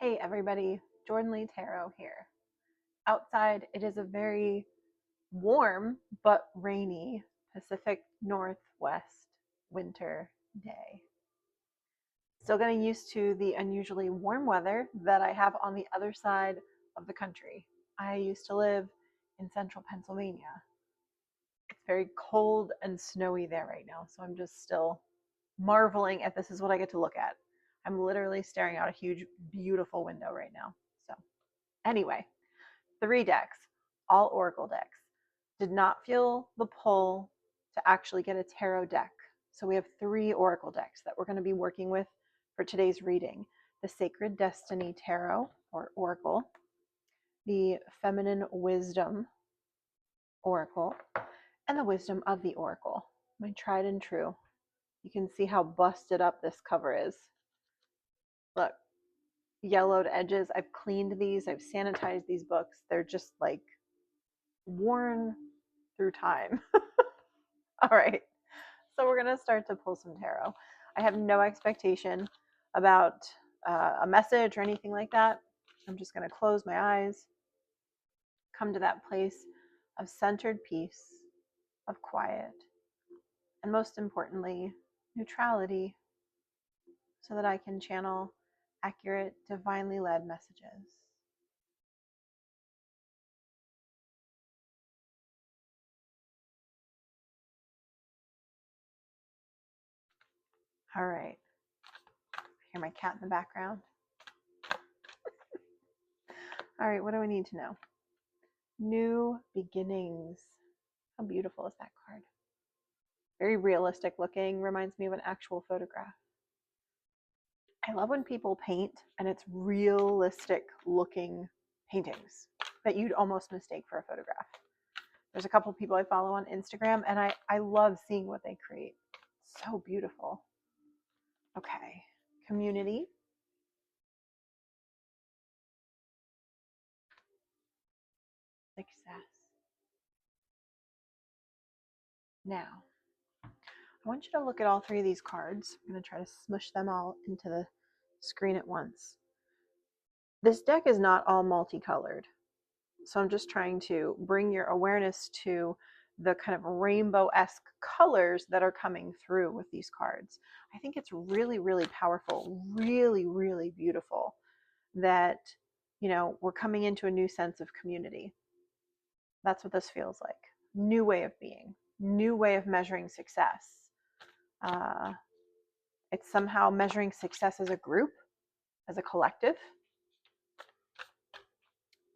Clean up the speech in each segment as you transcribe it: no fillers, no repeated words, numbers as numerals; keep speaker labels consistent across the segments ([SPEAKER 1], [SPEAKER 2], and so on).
[SPEAKER 1] Hey everybody, Jordan Lee Tarot here. Outside, it is a very warm but rainy Pacific Northwest winter day. Still getting used to the unusually warm weather that I have on the other side of the country. I used to live in central Pennsylvania. It's very cold and snowy there right now, so I'm just still marveling at this is what I get to look at. I'm literally staring out a huge, beautiful window right now. So, anyway, 3 decks, all oracle decks. Did not feel the pull to actually get a tarot deck. So we have 3 oracle decks that we're going to be working with for today's reading. The Sacred Destiny Tarot or Oracle, the Feminine Wisdom Oracle, and the Wisdom of the Oracle. My tried and true. You can see how busted up this cover is. Look, yellowed edges. I've cleaned these. I've sanitized these books. They're just like worn through time. All right. So we're going to start to pull some tarot. I have no expectation about a message or anything like that. I'm just going to close my eyes, come to that place of centered peace, of quiet, and most importantly, neutrality, so that I can channel accurate, divinely led messages. All right. I hear my cat in the background. All right, what do I need to know? New beginnings. How beautiful is that card? Very realistic looking, reminds me of an actual photograph. I love when people paint and it's realistic looking paintings that you'd almost mistake for a photograph. There's a couple people I follow on Instagram and I love seeing what they create. So beautiful. Okay, community. Success. Now, I want you to look at all 3 of these cards. I'm going to try to smush them all into the screen at once. This deck is not all multicolored. So I'm just trying to bring your awareness to the kind of rainbow-esque colors that are coming through with these cards. I think it's really, really powerful, really, really beautiful that, we're coming into a new sense of community. That's what this feels like. New way of being, new way of measuring success. It's somehow measuring success as a group, as a collective.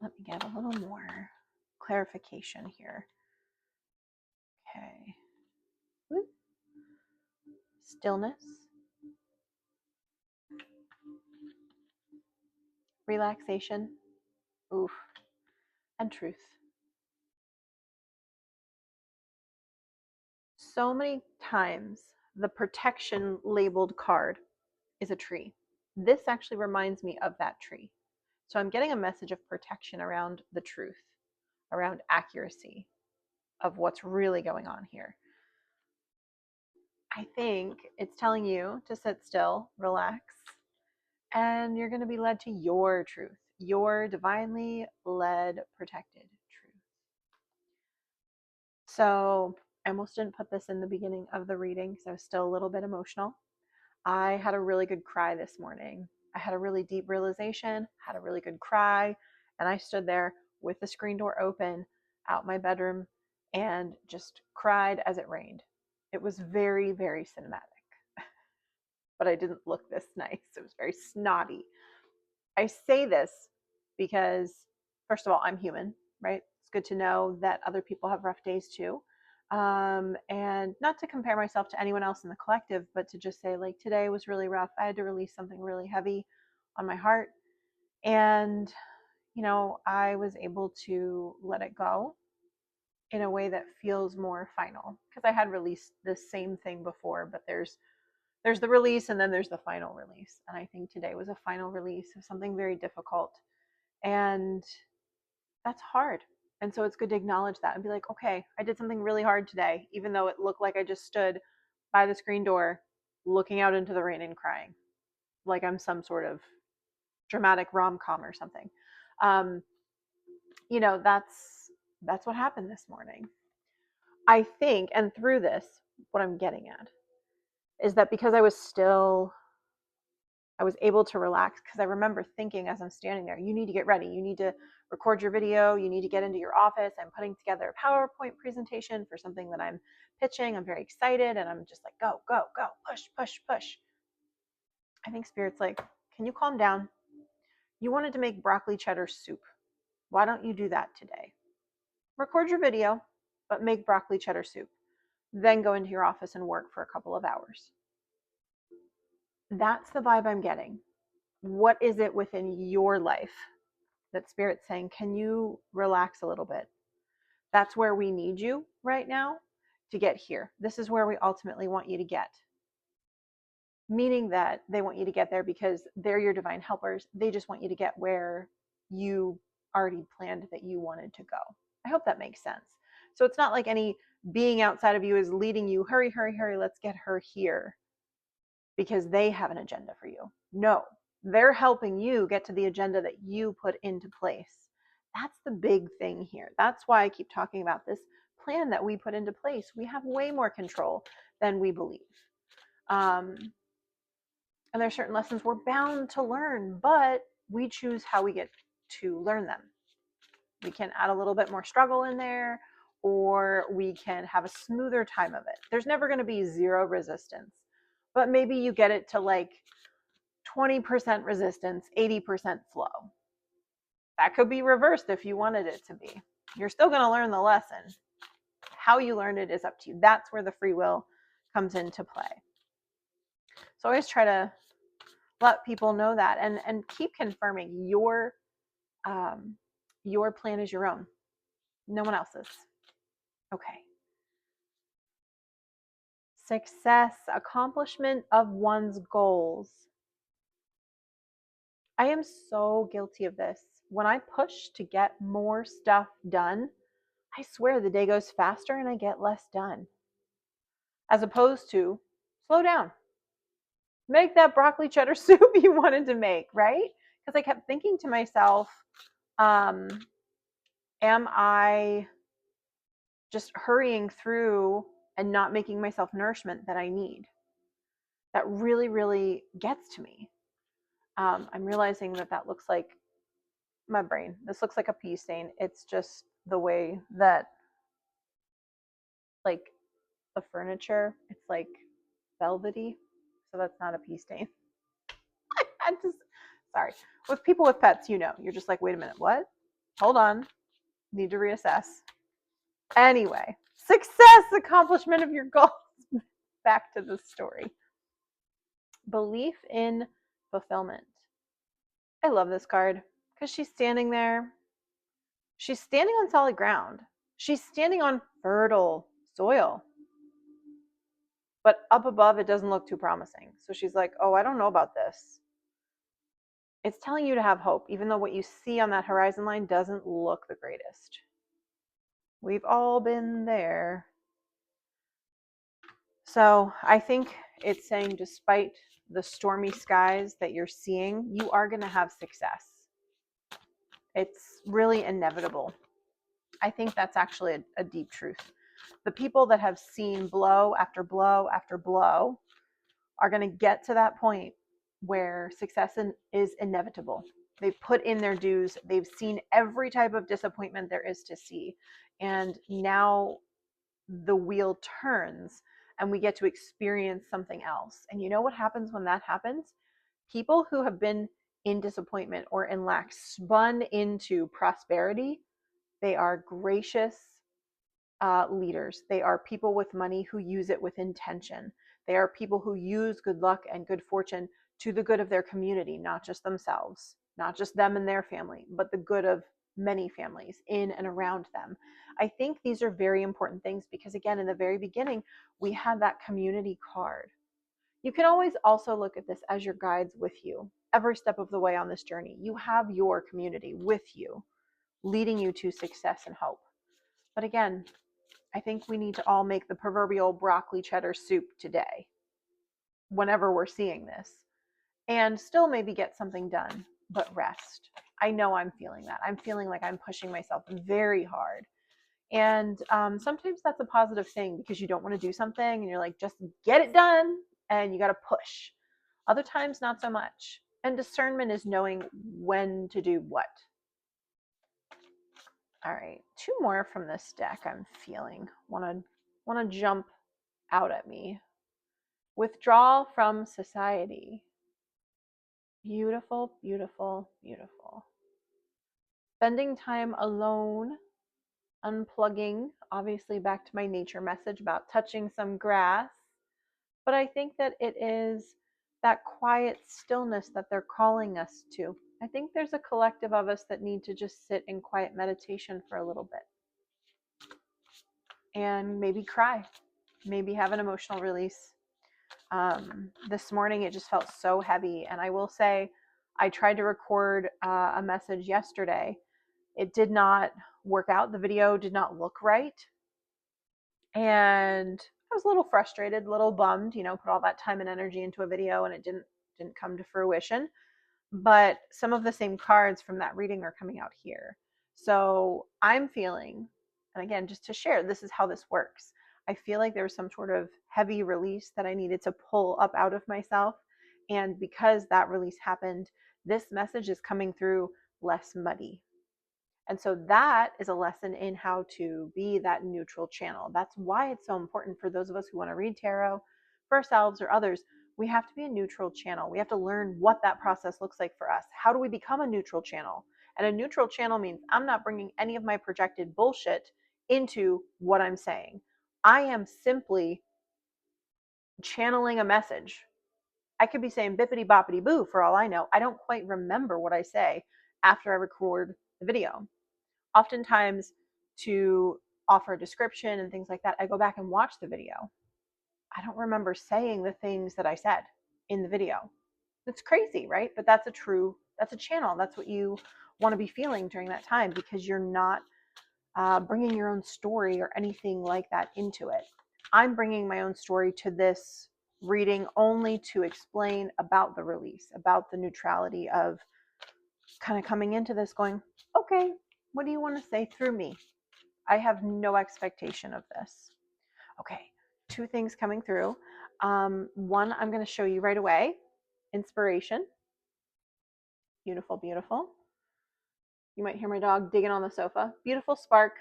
[SPEAKER 1] Let me get a little more clarification here. Okay. Stillness, relaxation, oof, and truth. So many times the protection labeled card is a tree. This actually reminds me of that tree. So I'm getting a message of protection around the truth, around accuracy of what's really going on here. I think it's telling you to sit still, relax, and you're going to be led to your truth, your divinely led, protected truth. So I almost didn't put this in the beginning of the reading because I was still a little bit emotional. I had a really good cry this morning. I had a really deep realization, had a really good cry, and I stood there with the screen door open out my bedroom and just cried as it rained. It was very, very cinematic, but I didn't look this nice. It was very snotty. I say this because, first of all, I'm human, right? It's good to know that other people have rough days too. And not to compare myself to anyone else in the collective, but to just say, like, today was really rough. I had to release something really heavy on my heart. And, I was able to let it go in a way that feels more final, because I had released the same thing before, but there's the release and then there's the final release. And I think today was a final release of something very difficult. And that's hard. And so it's good to acknowledge that and be like, okay, I did something really hard today, even though it looked like I just stood by the screen door looking out into the rain and crying like I'm some sort of dramatic rom-com or something. Um, you know, that's what happened this morning. I think, and through this, what I'm getting at is that because I was able to relax, because I remember thinking as I'm standing there, you need to get ready. You need to record your video. You need to get into your office. I'm putting together a PowerPoint presentation for something that I'm pitching. I'm very excited and I'm just like, go, go, go, push, push, push. I think Spirit's like, can you calm down? You wanted to make broccoli cheddar soup. Why don't you do that today? Record your video, but make broccoli cheddar soup. Then go into your office and work for a couple of hours. That's the vibe I'm getting. What is it within your life that Spirit's saying, can you relax a little bit? That's where we need you right now to get here. This is where we ultimately want you to get. Meaning that they want you to get there because they're your divine helpers. They just want you to get where you already planned that you wanted to go. I hope that makes sense. So it's not like any being outside of you is leading you, hurry, hurry, hurry, let's get her here, because they have an agenda for you. No, they're helping you get to the agenda that you put into place. That's the big thing here. That's why I keep talking about this plan that we put into place. We have way more control than we believe. And there's certain lessons we're bound to learn, but we choose how we get to learn them. We can add a little bit more struggle in there, or we can have a smoother time of it. There's never going to be zero resistance, but maybe you get it to like 20% resistance, 80% flow. That could be reversed if you wanted it to be. You're still going to learn the lesson. How you learn it is up to you. That's where the free will comes into play. So I always try to let people know that, and keep confirming your plan is your own, no one else's. Okay. Success, accomplishment of one's goals. I am so guilty of this. When I push to get more stuff done, I swear the day goes faster and I get less done. As opposed to slow down. Make that broccoli cheddar soup you wanted to make, right? Because I kept thinking to myself, am I just hurrying through and not making myself nourishment that I need? That really, really gets to me. I'm realizing that looks like my brain. This looks like a pea stain. It's just the way that, like, the furniture, it's like velvety. So that's not a pea stain. I had to, sorry. With people with pets, you know, you're just like, wait a minute, what? Hold on. Need to reassess. Anyway, success, accomplishment of your goals. Back to the story. Belief in fulfillment. I love this card because she's standing there. She's standing on solid ground. She's standing on fertile soil. But up above, it doesn't look too promising. So she's like, oh, I don't know about this. It's telling you to have hope, even though what you see on that horizon line doesn't look the greatest. We've all been there. So I think it's saying, despite the stormy skies that you're seeing, you are going to have success. It's really inevitable. I think that's actually a deep truth. The people that have seen blow after blow after blow are going to get to that point where success is inevitable. They've put in their dues. They've seen every type of disappointment there is to see. And now the wheel turns and we get to experience something else. And you know what happens when that happens? People who have been in disappointment or in lack spun into prosperity. They are gracious leaders. They are people with money who use it with intention. They are people who use good luck and good fortune to the good of their community, not just themselves, not just them and their family, but the good of many families in and around them. I think these are very important things because, again, in the very beginning, we had that community card. You can always also look at this as your guides with you every step of the way on this journey. You have your community with you, leading you to success and hope. But again, I think we need to all make the proverbial broccoli cheddar soup today, whenever we're seeing this, and still maybe get something done. but rest. I know I'm feeling that. I'm feeling like I'm pushing myself very hard. And sometimes that's a positive thing because you don't want to do something and you're like, just get it done and you got to push. Other times, not so much. And discernment is knowing when to do what. All right, two more from this deck I'm feeling. Want to jump out at me. Withdrawal from society. Beautiful, beautiful, beautiful. Spending time alone, unplugging, obviously back to my nature message about touching some grass. But I think that it is that quiet stillness that they're calling us to. I think there's a collective of us that need to just sit in quiet meditation for a little bit and maybe cry, maybe have an emotional release. This morning it just felt so heavy, and I will say I tried to record a message yesterday. It did not work out. The video did not look right, and I was a little frustrated, a little bummed. Put all that time and energy into a video, and it didn't come to fruition. But some of the same cards from that reading are coming out here. So I'm feeling, and again, just to share, this is how this works. I feel like there was some sort of heavy release that I needed to pull up out of myself. And because that release happened, this message is coming through less muddy. And so that is a lesson in how to be that neutral channel. That's why it's so important for those of us who want to read tarot for ourselves or others. We have to be a neutral channel. We have to learn what that process looks like for us. How do we become a neutral channel? And a neutral channel means I'm not bringing any of my projected bullshit into what I'm saying. I am simply channeling a message. I could be saying bippity boppity boo for all I know. I don't quite remember what I say after I record the video. Oftentimes, to offer a description and things like that, I go back and watch the video. I don't remember saying the things that I said in the video. It's crazy, right? But that's a channel. That's what you want to be feeling during that time, because you're not bringing your own story or anything like that into it. I'm bringing my own story to this reading only to explain about the release, about the neutrality of kind of coming into this going, okay, what do you want to say through me? I have no expectation of this. Okay, two things coming through. One, I'm going to show you right away. Inspiration. Beautiful, beautiful. You might hear my dog digging on the sofa. Beautiful spark.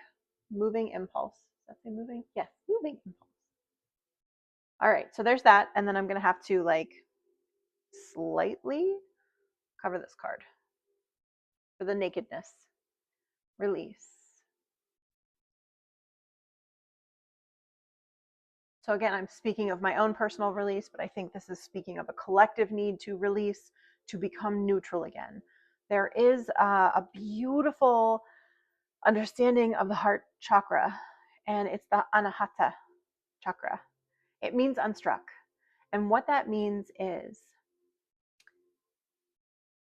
[SPEAKER 1] Moving impulse. Does that say moving? Yes, moving impulse. All right, so there's that. And then I'm going to have to slightly cover this card for the nakedness. Release. So again, I'm speaking of my own personal release, but I think this is speaking of a collective need to release, to become neutral again. There is a beautiful understanding of the heart chakra, and it's the Anahata chakra. It means unstruck. And what that means is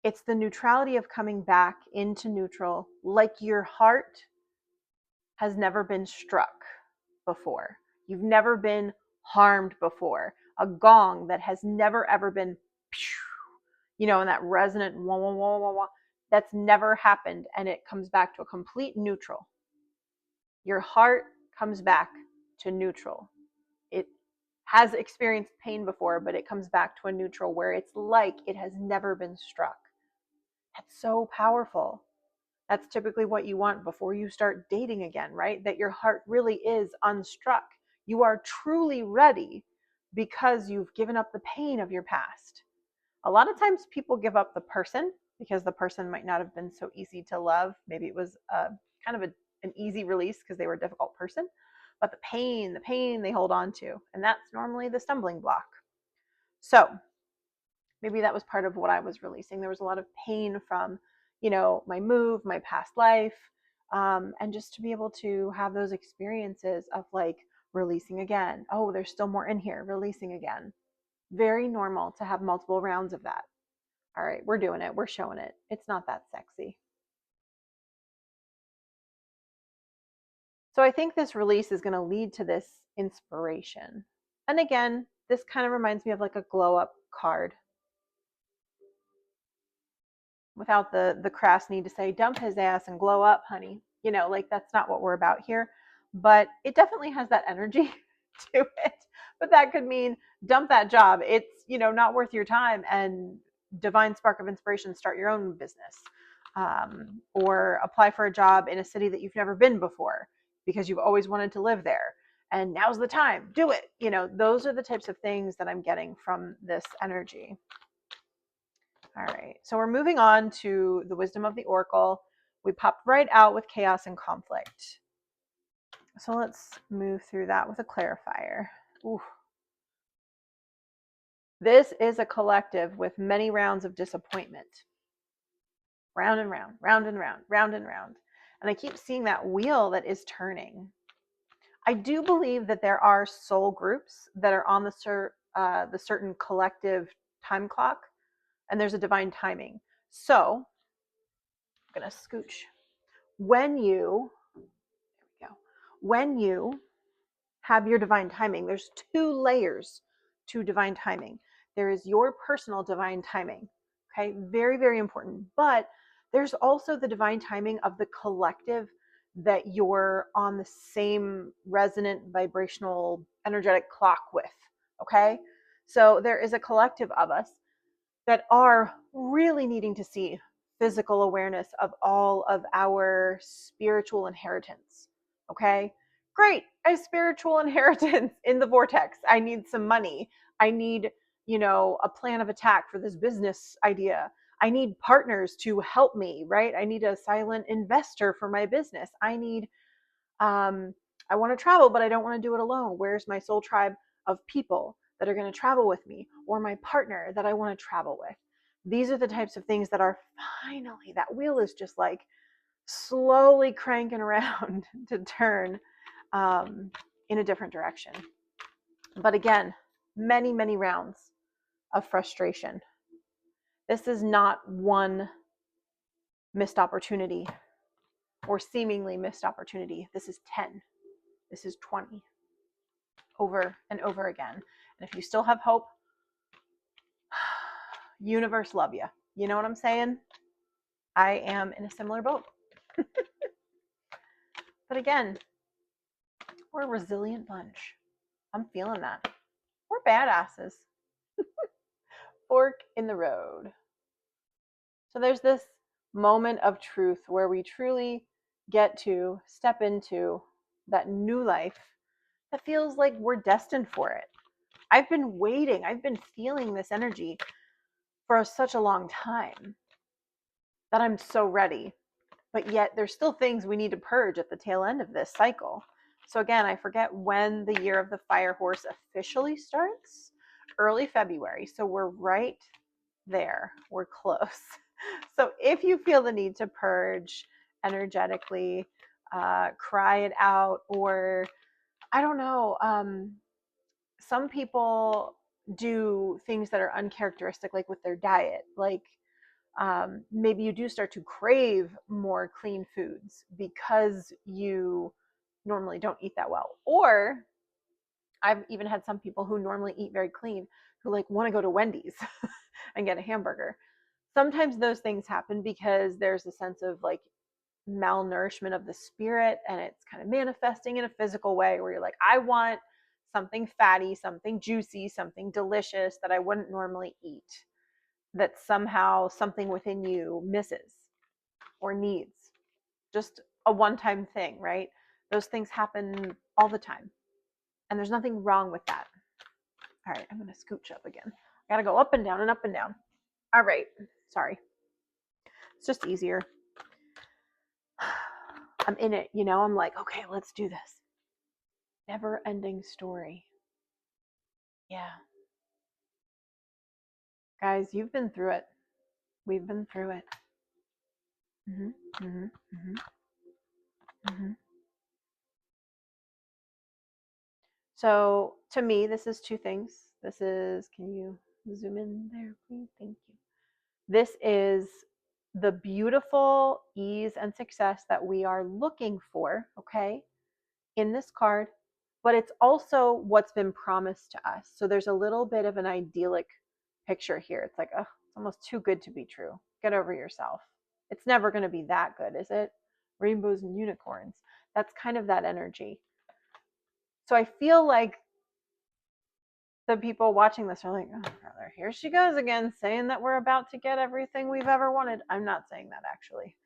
[SPEAKER 1] it's the neutrality of coming back into neutral, like your heart has never been struck before. You've never been harmed before. A gong that has never ever been, in that resonant wah, wah, wah, wah, wah, that's never happened, and it comes back to a complete neutral. Your heart comes back to neutral. It has experienced pain before, but it comes back to a neutral where it's like it has never been struck. That's so powerful. That's typically what you want before you start dating again, right? That your heart really is unstruck. You are truly ready because you've given up the pain of your past. A lot of times people give up the person because the person might not have been so easy to love. Maybe it was an easy release because they were a difficult person. But the pain they hold on to. And that's normally the stumbling block. So maybe that was part of what I was releasing. There was a lot of pain from, my move, my past life, and just to be able to have those experiences of releasing again. Oh, there's still more in here, releasing again. Very normal to have multiple rounds of that. All right, we're doing it. We're showing it. It's not that sexy. So I think this release is going to lead to this inspiration. And again, this kind of reminds me of a glow up card. without the crass need to say, dump his ass and glow up, honey. Like that's not what we're about here. But it definitely has that energy to it. But that could mean dump that job. It's, not worth your time, and divine spark of inspiration, start your own business. Or apply for a job in a city that you've never been before because you've always wanted to live there. And now's the time, do it. Those are the types of things that I'm getting from this energy. All right, so we're moving on to the wisdom of the oracle. We popped right out with chaos and conflict. So let's move through that with a clarifier. Ooh. This is a collective with many rounds of disappointment. Round and round, round and round, round and round. And I keep seeing that wheel that is turning. I do believe that there are soul groups that are on the certain collective time clock, and there's a divine timing. So I'm going to scooch. When you have your divine timing, there's 2 layers to divine timing. There is your personal divine timing. Okay, very, very important. But there's also the divine timing of the collective that you're on the same resonant vibrational energetic clock with. Okay, so there is a collective of us that are really needing to see physical awareness of all of our spiritual inheritance. Okay, great. I have spiritual inheritance in the vortex. I need some money. I need, a plan of attack for this business idea. I need partners to help me, right? I need a silent investor for my business. I need, I want to travel, but I don't want to do it alone. Where's my soul tribe of people that are going to travel with me, or my partner that I want to travel with? These are the types of things that are finally, that wheel is just like slowly cranking around to turn in a different direction. But again, many, many rounds of frustration. This is not one missed opportunity or seemingly missed opportunity. This is 10. This is 20. Over and over again. And if you still have hope, universe love you. You know what I'm saying? I am in a similar boat. But again, we're a resilient bunch. I'm feeling that. We're badasses. Fork in the road. So there's this moment of truth where we truly get to step into that new life that feels like we're destined for it. I've been waiting. I've been feeling this energy for such a long time that I'm so ready. But yet there's still things we need to purge at the tail end of this cycle. So again, I forget when the year of the fire horse officially starts. Early February. So we're right there. We're close. So if you feel the need to purge energetically, cry it out, or I don't know, some people do things that are uncharacteristic, like with their diet. Like maybe you do start to crave more clean foods because you normally don't eat that well. Or I've even had some people who normally eat very clean who like want to go to Wendy's and get a hamburger. Sometimes those things happen because there's a sense of like malnourishment of the spirit, and it's kind of manifesting in a physical way where you're like, I want something fatty, something juicy, something delicious that I wouldn't normally eat, that somehow something within you misses or needs. Just a one-time thing, right? Those things happen all the time, and there's nothing wrong with that. All right, I'm going to scooch up again. I got to go up and down and up and down. All right, sorry. It's just easier. I'm in it, I'm like, okay, let's do this. Never ending story. Yeah. Guys, you've been through it. We've been through it. So to me, this is 2 things. This is, can you zoom in there, please? Thank you. This is the beautiful ease and success that we are looking for, okay, in this card, but it's also what's been promised to us. So there's a little bit of an idyllic picture here. It's like, oh, It's almost too good to be true. Get over yourself. It's never going to be that good, is it? Rainbows and unicorns. That's kind of that energy. So I feel like the people watching this are like, oh, brother, here she goes again, saying that we're about to get everything we've ever wanted. I'm not saying that, actually.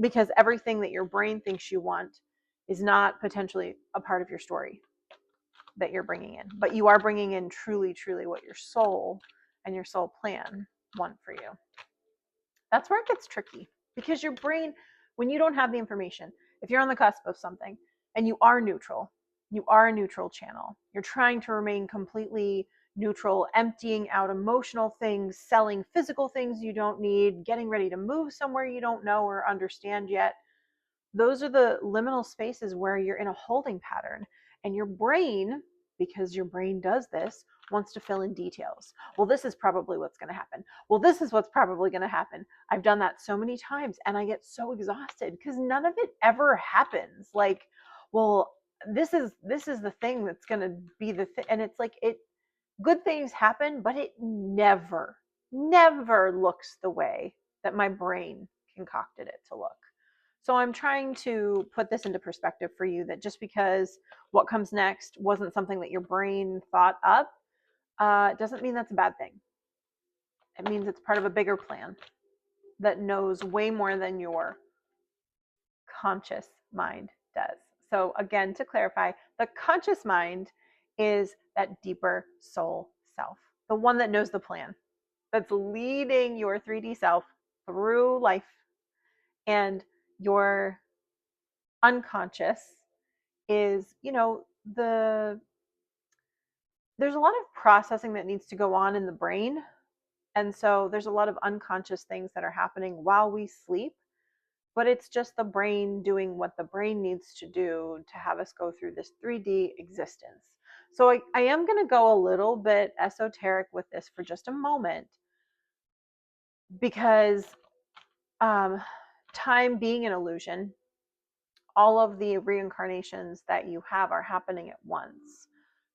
[SPEAKER 1] Because everything that your brain thinks you want is not potentially a part of your story that you're bringing in. But you are bringing in truly, truly what your soul and your soul plan want for you. That's where it gets tricky, because your brain, when you don't have the information, if you're on the cusp of something and you are neutral, you are a neutral channel, you're trying to remain completely neutral, emptying out emotional things, selling physical things you don't need, getting ready to move somewhere you don't know or understand yet. Those are the liminal spaces where you're in a holding pattern, and your brain, because your brain does this, wants to fill in details. Well, this is probably what's going to happen. Well, this is what's probably going to happen. I've done that so many times and I get so exhausted because none of it ever happens. Like, well, this is the thing that's going to be the thing. And it's like, good things happen, but it never looks the way that my brain concocted it to look. So I'm trying to put this into perspective for you, that just because what comes next wasn't something that your brain thought up, doesn't mean that's a bad thing. It means it's part of a bigger plan that knows way more than your conscious mind does. So again, to clarify, the conscious mind is that deeper soul self, the one that knows the plan, that's leading your 3D self through life. And your unconscious is, there's a lot of processing that needs to go on in the brain. And so there's a lot of unconscious things that are happening while we sleep, but it's just the brain doing what the brain needs to do to have us go through this 3D existence. So I am going to go a little bit esoteric with this for just a moment, because time being an illusion, all of the reincarnations that you have are happening at once.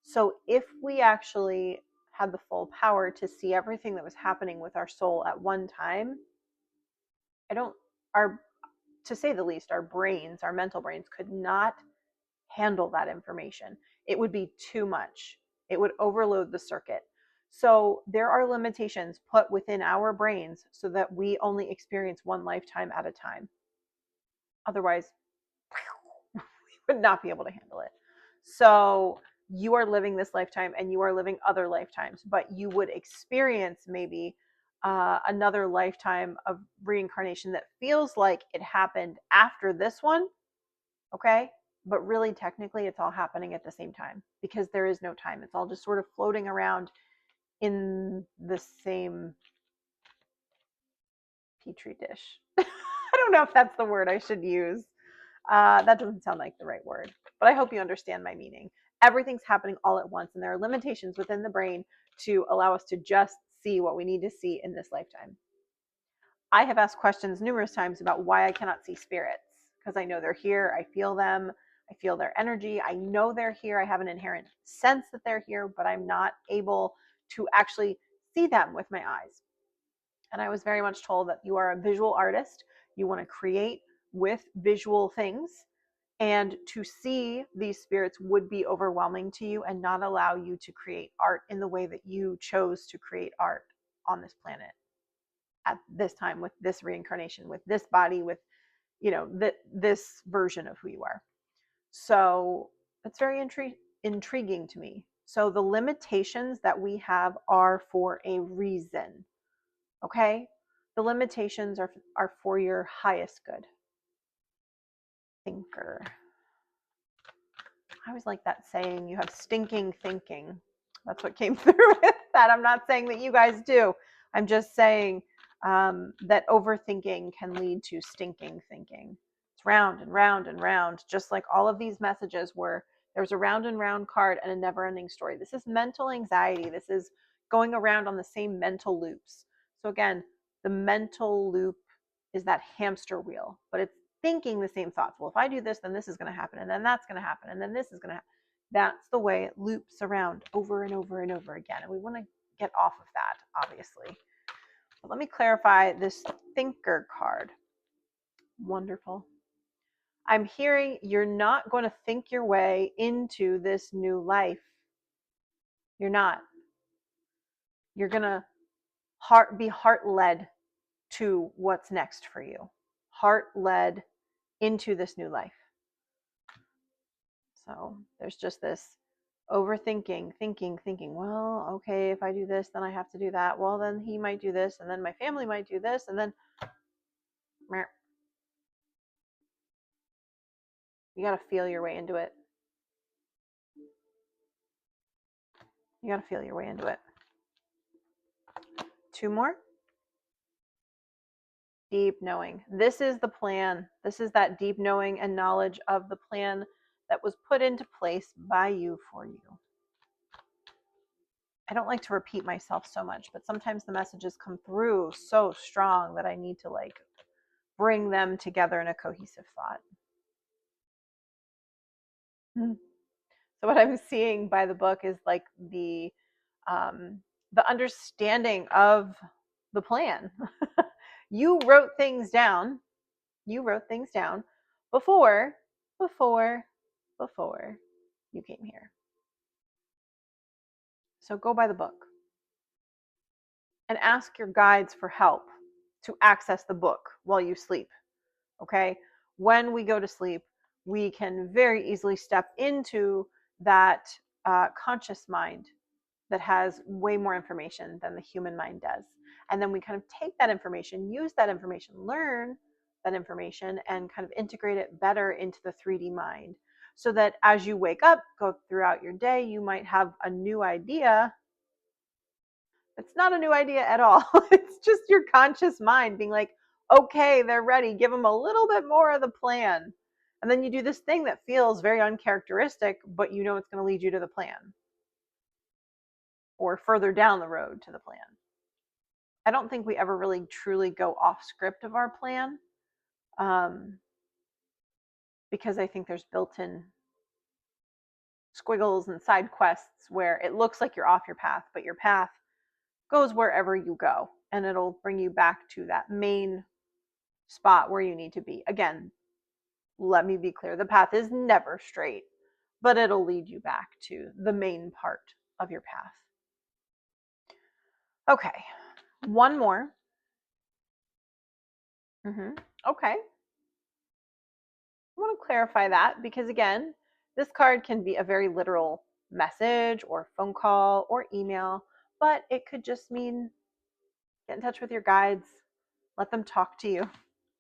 [SPEAKER 1] So if we actually had the full power to see everything that was happening with our soul at one time, to say the least, our brains, our mental brains could not handle that information. It would be too much. It would overload the circuit. So there are limitations put within our brains so that we only experience one lifetime at a time. Otherwise, we would not be able to handle it. So you are living this lifetime and you are living other lifetimes, but you would experience maybe another lifetime of reincarnation that feels like it happened after this one. Okay. But really, technically, it's all happening at the same time, because there is no time. It's all just sort of floating around in the same petri dish. I don't know if that's the word I should use. That doesn't sound like the right word, but I hope you understand my meaning. Everything's happening all at once, and there are limitations within the brain to allow us to just see what we need to see in this lifetime. I have asked questions numerous times about why I cannot see spirits, because I know they're here. I feel them. I feel their energy. I know they're here. I have an inherent sense that they're here, but I'm not able to actually see them with my eyes. And I was very much told that you are a visual artist. You want to create with visual things, and to see these spirits would be overwhelming to you and not allow you to create art in the way that you chose to create art on this planet at this time, with this reincarnation, with this body, with this version of who you are. So it's very intriguing to me. So the limitations that we have are for a reason. Okay, the limitations are for your highest good. Thinker. I always like that saying, you have stinking thinking. That's what came through with that. I'm not saying that you guys do. I'm just saying that overthinking can lead to stinking thinking. It's round and round and round, just like all of these messages where there's a round and round card and a never-ending story. This is mental anxiety. This is going around on the same mental loops. So again, the mental loop is that hamster wheel, but it's thinking the same thoughts. Well, if I do this, then this is going to happen, and then that's going to happen, and then this is going to happen. That's the way it loops around over and over and over again. And we want to get off of that, obviously. Let me clarify this thinker card. Wonderful. I'm hearing you're not going to think your way into this new life. You're not. You're going to be heart-led to what's next for you. Heart-led into this new life. So there's just this overthinking, thinking, well, okay, if I do this, then I have to do that. Well, then he might do this, and then my family might do this, and then you got to feel your way into it. You got to feel your way into it. 2 more. Deep knowing. This is the plan. This is that deep knowing and knowledge of the plan that was put into place by you for you. I don't like to repeat myself so much, but sometimes the messages come through so strong that I need to like bring them together in a cohesive thought. So what I'm seeing by the book is like the understanding of the plan. You wrote things down. You wrote things down before you came here. So go by the book and ask your guides for help to access the book while you sleep. Okay? When we go to sleep, we can very easily step into that conscious mind that has way more information than the human mind does. And then we kind of take that information, use that information, learn that information, and kind of integrate it better into the 3D mind. So that as you wake up, go throughout your day, you might have a new idea. It's not a new idea at all. It's just your conscious mind being like, okay, they're ready. Give them a little bit more of the plan. And then you do this thing that feels very uncharacteristic, but you know it's going to lead you to the plan or further down the road to the plan. I don't think we ever really truly go off script of our plan, because I think there's built-in squiggles and side quests where it looks like you're off your path, but your path goes wherever you go, and it'll bring you back to that main spot where you need to be. Again, let me be clear, the path is never straight, but it'll lead you back to the main part of your path. Okay, one more. Okay. I want to clarify that because, again, this card can be a very literal message or phone call or email, but it could just mean get in touch with your guides, let them talk to you,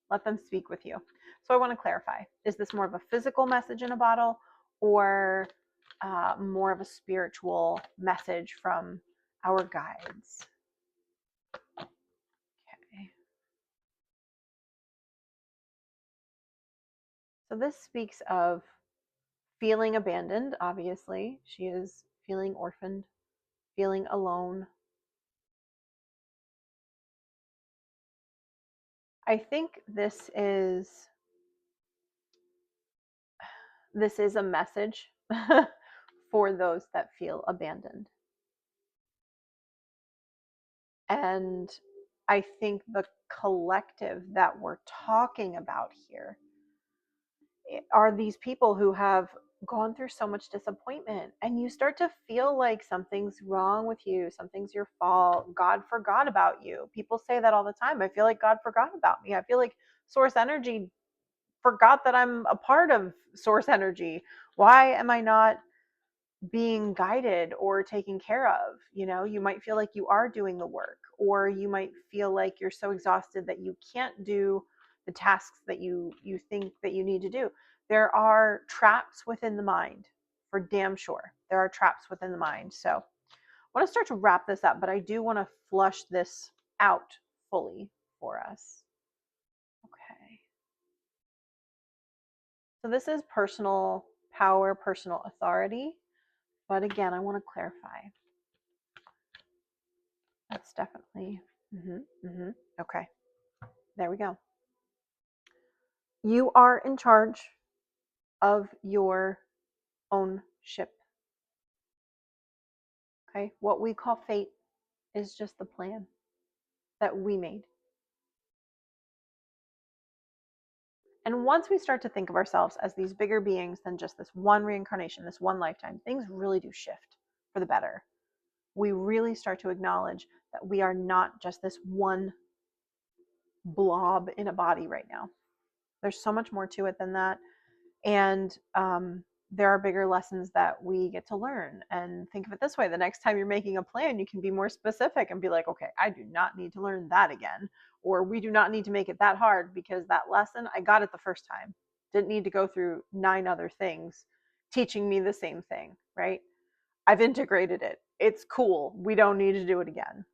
[SPEAKER 1] let them speak with you. So I want to clarify, is this more of a physical message in a bottle or more of a spiritual message from our guides? Okay. So this speaks of feeling abandoned, obviously. She is feeling orphaned, feeling alone. I think this is a message for those that feel abandoned. And I think the collective that we're talking about here are these people who have gone through so much disappointment, and you start to feel like something's wrong with you, something's your fault, God forgot about you. People say that all the time. I feel like God forgot about me. I feel like source energy forgot that I'm a part of source energy. Why am I not being guided or taken care of? You know, you might feel like you are doing the work, or you might feel like you're so exhausted that you can't do the tasks that you think that you need to do. There are traps within the mind, for damn sure. There are traps within the mind. So I want to start to wrap this up, but I do want to flush this out fully for us. Okay. So this is personal power, personal authority. But again, I want to clarify. That's definitely, okay, there we go. You are in charge of your own ship. Okay, what we call fate is just the plan that we made. And once we start to think of ourselves as these bigger beings than just this one reincarnation, this one lifetime, things really do shift for the better. We really start to acknowledge that we are not just this one blob in a body right now. There's so much more to it than that. And there are bigger lessons that we get to learn. And think of it this way: the next time you're making a plan, you can be more specific and be like, okay, I do not need to learn that again. Or we do not need to make it that hard, because that lesson, I got it the first time. Didn't need to go through 9 other things teaching me the same thing, right? I've integrated it. It's cool. We don't need to do it again.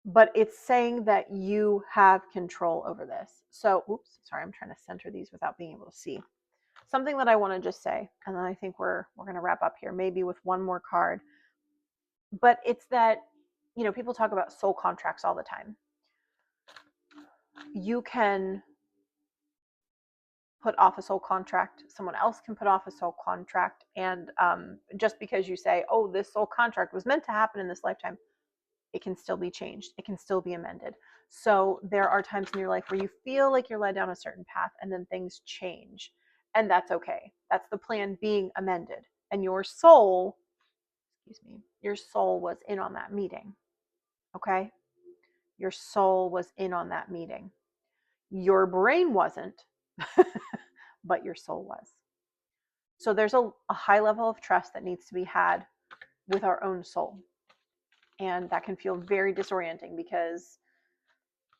[SPEAKER 1] But it's saying that you have control over this. So, oops, sorry, I'm trying to center these without being able to see. Something that I want to just say, and then I think we're going to wrap up here, maybe with one more card. But it's that, people talk about soul contracts all the time. You can put off a soul contract. Someone else can put off a soul contract. And just because you say, oh, this soul contract was meant to happen in this lifetime, it can still be changed. It can still be amended. So there are times in your life where you feel like you're led down a certain path and then things change. And that's okay. That's the plan being amended. And your soul was in on that meeting. Okay? Your soul was in on that meeting. Your brain wasn't, but your soul was. So there's a high level of trust that needs to be had with our own soul. And that can feel very disorienting, because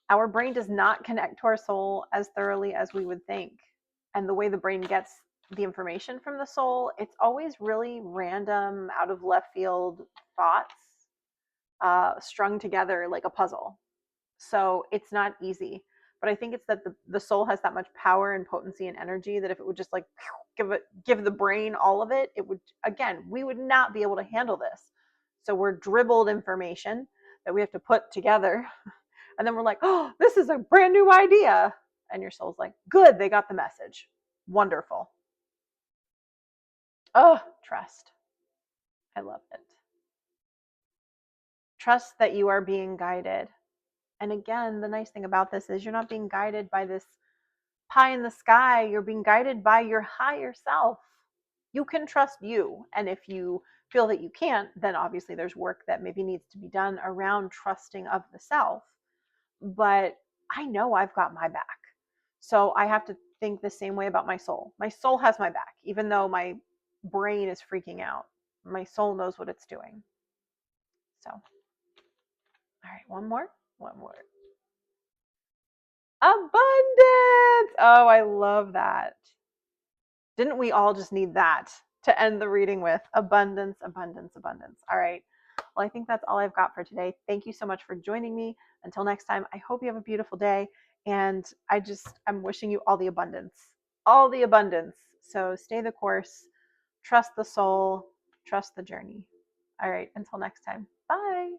[SPEAKER 1] our brain does not connect to our soul as thoroughly as we would think. And the way the brain gets the information from the soul, it's always really random, out of left field thoughts strung together like a puzzle. So it's not easy. But I think it's that the soul has that much power and potency and energy that if it would just like give the brain all of it, it would, again, we would not be able to handle this. So we're dribbled information that we have to put together. And then we're like, oh, this is a brand new idea. And your soul's like, good, they got the message. Wonderful. Oh, trust. I love it. Trust that you are being guided. And again, the nice thing about this is you're not being guided by this pie in the sky. You're being guided by your higher self. You can trust you. And if you feel that you can't, then obviously there's work that maybe needs to be done around trusting of the self. But I know I've got my back. So I have to think the same way about my soul. My soul has my back, even though my brain is freaking out. My soul knows what it's doing. So, all right, one more. Abundance. Oh, I love that. Didn't we all just need that to end the reading with? Abundance, abundance, abundance. All right. Well, I think that's all I've got for today. Thank you so much for joining me. Until next time, I hope you have a beautiful day. And I'm wishing you all the abundance. All the abundance. So stay the course. Trust the soul. Trust the journey. All right. Until next time. Bye.